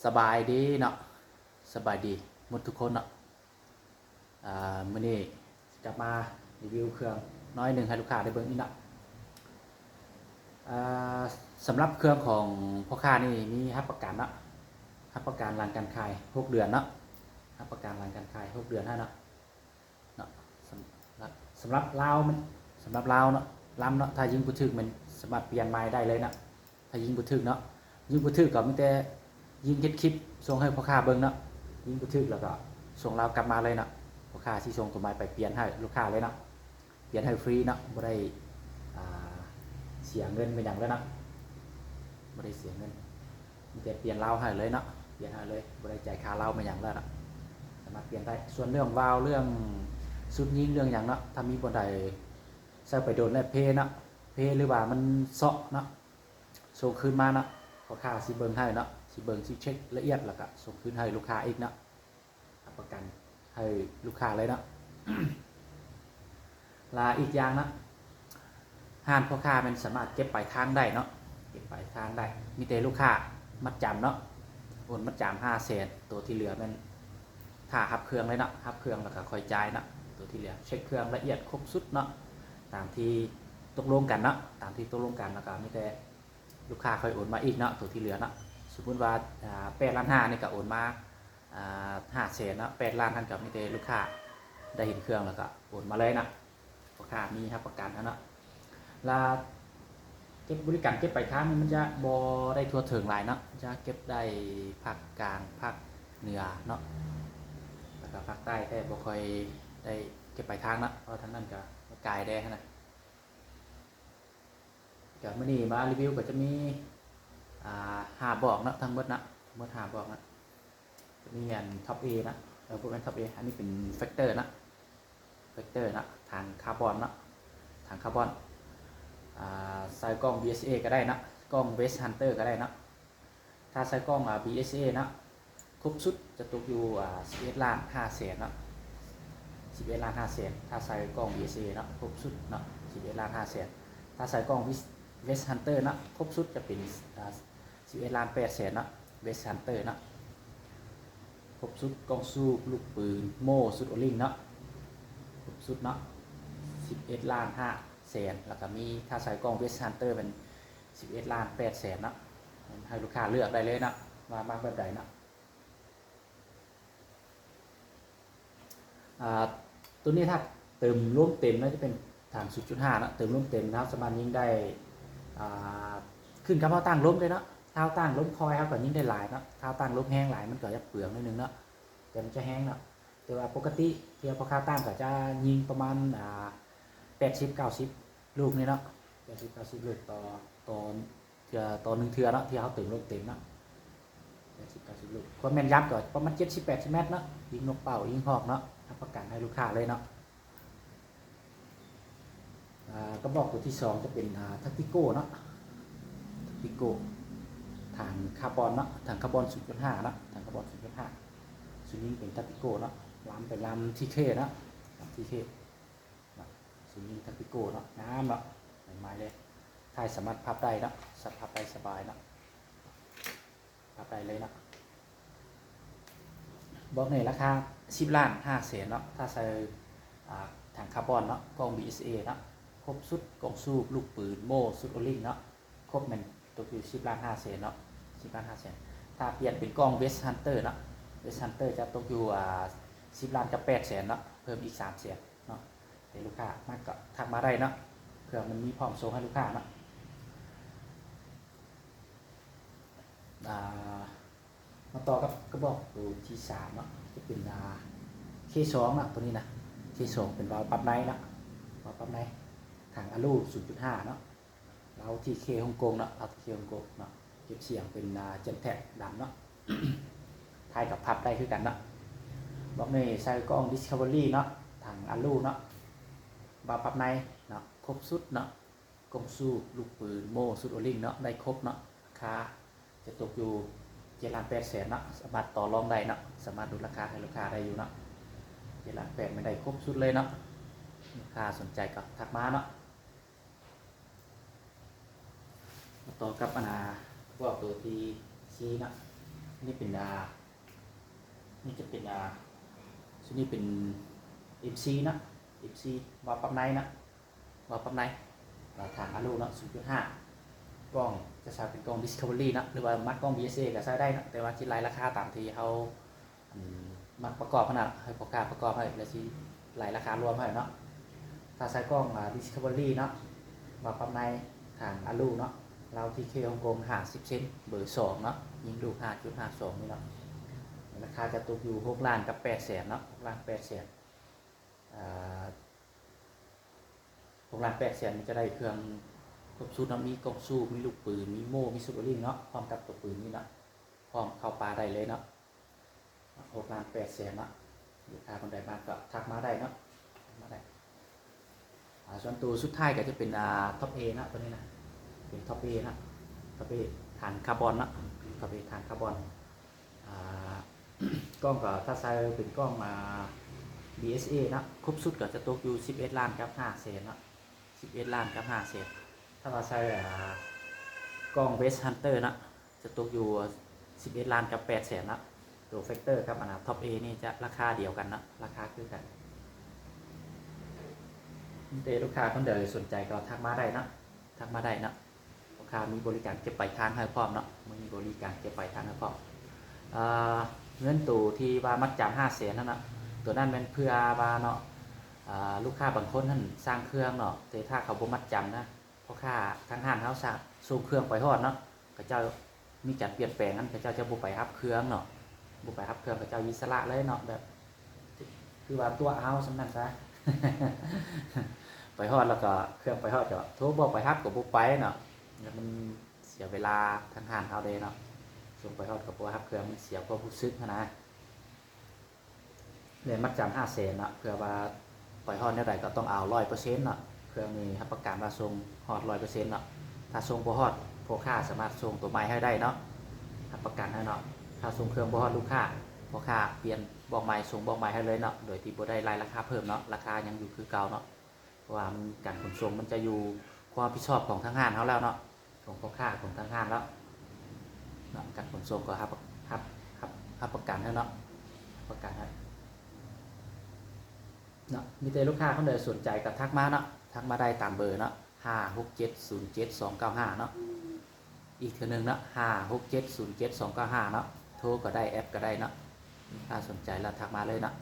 สบายดีเนาะสบายดีหมดทุกคนเนาะมื้อนี้จะมารีวิวเครื่องน้อยหนึ่งให้ลูกค้าได้เบิ่งอีกเนาะอ่าสำหรับเครื่องของพ่อค้านี่มีรับประกันเนาะรับประกันหลังการขาย6 เดือนเนาะรับประกันหลังการขาย6 เดือนให้เนาะเนาะสำหรับลาวมันสำหรับลาวเนาะลำเนาะถ้ายิงบ่ถึกมันสามารถเปลี่ยนใหม่ได้เลยนะถ้ายิงบ่ถึกเนาะยิงบ่ถึกก็มีแต่ยิงเฮ็ดคลิปส่งให้พ่อค้าเบิ่งเนาะยิงบ่ถึกแล้วก็ส่งเรากลับมาเลยเนาะพ่อค้าสิส่งตัวใหม่ไปเปลี่ยนให้ลูกค้าเลยเนาะเปลี่ยนให้ฟรีเนาะบ่ได้อ่าเสียเงินไปหยังเลยเนาะบ่ได้เสียเงินมีแต่เปลี่ยนเราให้เลยเนาะเปลี่ยนให้เลยบ่ได้จ่ายค่าเราไปหยังแล้วเนาะสามารถเปลี่ยนได้ส่วนเรื่องวาล์วเรื่องสุดยิงเรื่องหยังเนาะถ้ามีบ่ได้ใส่ไปโดนแล้วเพเนาะเพหรือว่ามันเซาะเนาะส่งคืนมาเนาะพ่อค้าสิเบิ่งให้เนาะสิเบิ่งสิเช็คละเอียดแล้วก็ส่งคืนให้ลูกค้าอีกเนาะรับประกันให้ลูกค้าเลยเนาะ ลาอีกอย่างนะห้านพ่อค้ามันสามารถเก็บปลายทางได้เนาะเก็บปลายทางได้มีแต่ลูกค้ามัดจำเนาะโอนมัดจำ500,000ตัวที่เหลือมันถ้าหับเครื่องเลยเนาะหับเครื่องแล้วก็ค่อยจ่ายเนาะตัวที่เหลือเช็คเครื่องละเอียดครบสุดเนาะตามที่ตกลงกันเนาะตามที่ตกลงกันแล้วก็มีแต่ลูกค้าค่อยโอนมาอีกเนาะตัวที่เหลือเนาะสมมติว่า8,500,000นี่ก็โอนมา500,000เนาะ8,000,000ท่านกับมีแต่ลูกค้าได้เห็นเครื่องแล้วก็โอนมาเลยนะพ่อค้ามีรับประกันเนาะลาเก็บบริการเก็บปลายทางมันจะบ่ได้ทั่วถึงหลายเนาะจะเก็บได้ภาคกลางภาคเหนือเนาะแล้วก็ภาคใต้แต่บ่ค่อยได้เก็บปลายทางเนาะเพราะทั้งนั้นก็ไกลได้นะก็มื้อนี้มารีวิวก็จะมี5 บอกเนาะทั้งหมดนะทั้งหมด5 บอกนะจะมีอันท็อป A นะพวกนั้นท็อป A อันนี้เป็นแฟกเตอร์นะแฟกเตอร์นะทางคาร์บอนนะทางคาร์บอนใส่กล้อง BSA ก็ได้นะกล้อง West Hunter ก็ได้นะถ้าใส่กล้องBSA นะครบชุดจะตกอยู่11,500,000นะ11,500,000ถ้าใส่กล้อง BSA นะครบชุดนะ11,500,000ถ้าใส่กล้อง West Hunter นะครบชุดจะเป็น11,800,000นะ West Hunter นะครบชุดกล้องสูบลูกปืนโม่สุดโอลิงนะครบชุดนะ11,500,000แล้วก็มีถ้าใส่กล้อง West Hunter เป็น11,800,000นะให้ลูกค้าเลือกได้เลยนะว่ามาแบบใดนะตัวนี้ถ้าเติมร่วมเต็มน่าจะเป็นถัง 0.5 นะเติมร่วมเต็มนะครับสามารถยิงได้ขึ้นกับเท้าตั้งล้มเลยนะเท้าตั้งล้มคอยครับก็ยิงได้หลายนะเท้าตั้งล้มแห้งหลายมันก็จะเปลืองนิดนึงนะแต่มันจะแห้งนะแต่ว่าปกติเทียบพอข้าวตั้งก็จะยิงประมาณ80-90 ลูกนี่เนาะ80-90 ลูกต่อ1 เทื่อเนาะที่เขาเติมร่วมเต็มนะ80-90 ลูกความแม่นยำก็ประมาณ70-80 เมตรเนาะยิงนกเป่ายิงหอกเนาะรับประกันให้ลูกค้าเลยเนาะก็บอกตัวที่2จะเป็นทักติโก้เนาะทักติโก้ถังคาร์บอนเนาะถังคาร์บอน 0.5 เนาะถังคาร์บอน 0.5 ส่วนนี้เป็นทักติโก้เนาะลำเป็นลำทีเคเนาะลำทีเคส่วนนี้ทักติโก้เนาะน้ำเนาะใหม่ๆเลยถ่ายสามารถพับได้เนาะพับได้สบายเนาะพับได้เลยเนาะบอกในราคา10,500,000เนาะถ้าใส่ถังคาร์บอนเนาะกล้อง BSA เนาะครบสุดกล่องสูบลูกปืนโม่สุดโอลิงเนาะครบมันตกอยู่10,500,000เนาะ10,500,000ถ้าเปลี่ยนเป็นกล้อง West Hunter เนาะ West Hunter จะตกอยู่10,800,000เนาะเพิ่มอีก300,000เนาะให้ลูกค้ามากก็ทักมาได้เนาะเพื่อมันมีพร้อมส่งให้ลูกค้าเนาะมาต่อกับกระบอกตัวที่3เนาะจะเป็นK2 นะตัวนี้นะK2เป็นวาล์วปั๊มไนท์นะวาล์วปั๊มไนท์ถังอะลู 0.5 เนาะเราที่เคฮ่องกงเนาะเอาที่เคฮ่องกงเนาะเก็บเสียงเป็นเจนแท็กดำเนาะ ไทยกับพับได้คือกันเนาะบอกในใส่กล้อง Discovery เนาะถังอะลูเนาะวาล์วปั๊มไนท์เนาะครบสุดเนาะกล้องสูบลูกปืนโม่สุดโอลิงเนาะได้ครบเนาะราคาจะตกอยู่7,800,000เนาะสามารถต่อรองได้เนาะสามารถดูราคาให้ลูกค้าได้อยู่เนาะ7,800,000ไม่ได้ครบสุดเลยเนาะลูกค้าสนใจก็ทักมาเนาะต่อกับพวกตัวที่ซีเนาะ นี่เป็นนี่จะเป็นส่วนนี้เป็น MC นะ MC วาล์วปั๊มในนะวาล์วปั๊มในทางอะลูนะ 0.5 กล้องจะใช้เป็นกล้อง Discovery นะหรือว่ามัดกล้อง BSA ก็ใช้ได้นะแต่ว่าที่รายราคาตามที่เขามัดประกอบขนาดให้ประกอบให้แล้วสิรายราคารวมให้เนาะถ้าใช้กล้องDiscovery เนาะวาล์วปั๊มในทางอะลูเนาะเราที่เคฮ่องกง50 เซนเบอร์ 2 เนาะยิงดู 5.52 นี่เนาะราคาจะตกอยู่6ล้านกับ8แสนเนาะ6ล้าน8แสน6ล้าน8แสนมันจะได้เครื่องครบชุดเนาะมีกล้องซูมมีลูกปืนมีโม่มีซูเปอร์ลิงเนาะพร้อมกับตัวปืนนี่เนาะพร้อมเข้าปลาได้เลยเนาะ6ล้าน8แสนเนาะลูกค้าคนใดมาก็ทักมาได้เนาะมาได้ส่วนตัวสุดท้ายก็จะเป็นท็อป A นะตัวนี้นะเป็นท็อป A นะท็อป A ฐานคาร์บอนนะท็อป A ฐานคาร์บอนกล้องก็ถ้าใช้เป็นกล้องBSA นะครบสุดก็จะตกอยู่11ล้านกับ5แสนนะ11ล้านกับ5แสนถ้าเราใช้กล้อง West Hunter นะจะตกอยู่11ล้านกับ8แสนนะตัวแฟกเตอร์ครับท็อป A นี่จะราคาเดียวกันนะราคาคือกันลูกค้าคนใดสนใจก็ทักมาได้นะทักมาได้นะลูกค้ามีบริการเก็บปลายทางให้พร้อมเนาะมีบริการเก็บปลายทางให้พร้อมเงินตู้ที่ว่ามัดจำ5แสนนั่นนะตัวนั้นเป็นเพื่อว่าเนาะลูกค้าบางคนท่านสร้างเครื่องเนาะแต่ถ้าเขาบ่มัดจำนะเพราะค่าทางห้างเขาสร้างส่งเครื่องไปฮอดเนาะเขาเจ้ามีจัดเปลี่ยนแปลงนั้นเขาเจ้าจะบ่ไปรับเครื่องเนาะบ่ไปรับเครื่องเขาเจ้าอิสระเลยเนาะแบบคือว่าตัวเอาสำนั้นซะ ไปฮอดแล้วก็เครื่องไปฮอดก็โทรบอกไปรับก็บ่ไปเนาะแล้วมันเสียเวลาทางห้างเขาเด้เนาะส่งไปฮอดกับบ่รับเครื่องมันเสียความรู้สึกนะเลยมัดจำ5แสนนะเพื่อว่าปล่อยฮอดแนวใดก็ต้องเอา 100% เนาะเครื่องนี้รับประกันว่าส่งฮอด 100% เนาะถ้าส่งบ่ฮอดผู้ค้าสามารถส่งตัวใหม่ให้ได้เนาะรับประกันให้เนาะถ้าส่งเครื่องบ่ฮอดลูกค้าผู้ค้าเปลี่ยนบอกใหม่ส่งบอกใหม่ให้เลยเนาะโดยที่บ่ได้รายราคาเพิ่มเนาะราคายังอยู่คือเก่าเนาะเพราะว่าการขนส่งมันจะอยู่ความรับผิดชอบของทางห้างเฮาแล้วเนาะของผู้ค้าของทางห้างแล้วเนาะการขนส่งก็รับประกันให้เนาะประกันให้เนาะมีแต่ลูกค้าคนใดสนใจก็ทักมาเนาะทักมาได้ตามเบอร์เนาะ567079295เนาะอีกเทื่อนึงเนาะ567079295เนาะโทรก็ได้แอปก็ได้เนาะถ้าสนใจแล้วทักมาเลยเนาะ